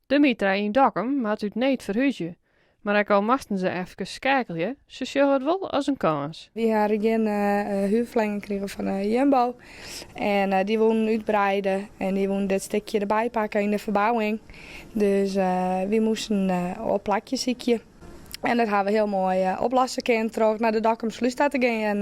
De Mitra in Dokkum maakt u niet verhuizen. Maar ook al moesten ze even schakelje, ze zien het wel als een kans. We hebben geen huurverlenging gekregen van Jumbo. En die wilden uitbreiden en die wilden dit stukje erbij pakken in de verbouwing. Dus we moesten op plakjes ziekje. En dat hebben we heel mooi oplossen kunnen. Terug naar de Dokkum Sluisstad te gaan. En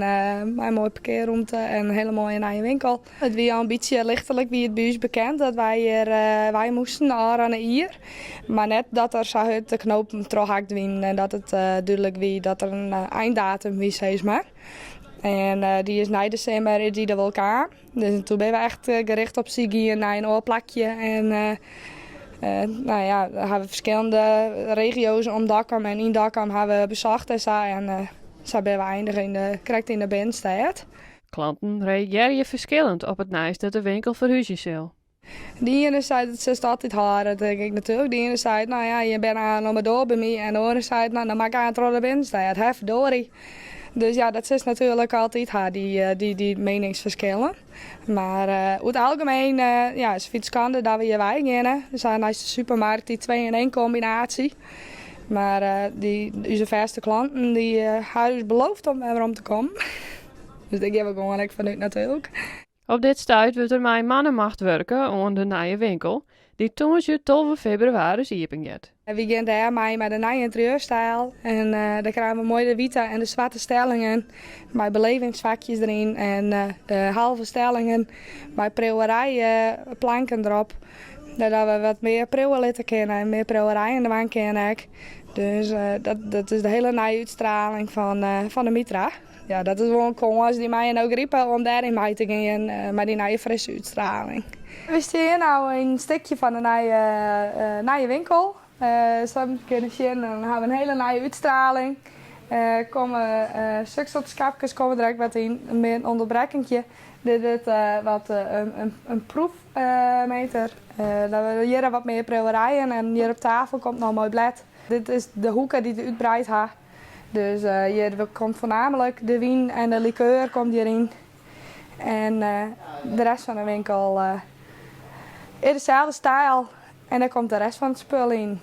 een mooie parkeerruimte en een hele mooie nieuwe winkel. Het was een beetje lichtelijk wie het bij ons bekend dat wij hier wij moesten aan hier. Maar net dat er zo uit de knoop terughakt wien en dat het duidelijk wie dat er een einddatum was, zeg maar. En die is na december is die er wel klaar. Dus toen ben we echt gericht op Sigi naar een oorplakje. En nou ja, we hebben verschillende regio's om Dokkum en in Dokkum hebben we bezocht en zo. En zo ben we eindigen correct in de binnenstad. Klanten reageren verschillend op het nieuws dat de winkel verhuizen zal. De ene zei dat ze het altijd hard, denk ik natuurlijk. De ene zei, nou ja, je bent nog maar door bij mij. En de andere zei, nou dan maak ik aan het de binnenstad. Hef, verdorie. Dus ja, dat is natuurlijk altijd hard, die meningsverschillen. Maar over het algemeen ja, is het schande dat we hier wij gaan. We zijn naast de supermarkt die 2-in-1 combinatie. Maar onze vaste klanten die hebben dus beloofd om er om te komen. Dus daar geven we gewoon echt vanuit natuurlijk. Op dit stuit wordt er met mannenmacht werken aan de nieuwe winkel, die toonsje 12 februari is opengaat. We gaan daar mee met een nieuwe interieurstijl. En daar krijgen we mooi de witte en de zwarte stellingen. Met belevingsvakjes erin. En halve stellingen. Met preuwerijen planken erop. Dat we wat meer preuwen laten kennen. En meer preuwerijen de waan kennen. Dus dat is de hele nieuwe uitstraling van de Mitra. Ja, dat is gewoon cool als die mij ook riepen om daarin mee te gaan. Met die nieuwe frisse uitstraling. We staan hier nou in een stukje van de nieuwe winkel. Zoals kunnen zien, dan hebben we een hele nieuwe uitstraling. Komen suksotskapjes komen direct wat in, met een onderbrekingje. Dit is een proefmeter. Dat we hier wat meer preuwerijen en hier op tafel komt nog een mooi blad. Dit is de hoeken die het uitbreid heeft. Dus hier komt voornamelijk de wien en de liqueur komt hierin. En de rest van de winkel in dezelfde stijl. En daar komt de rest van het spul in.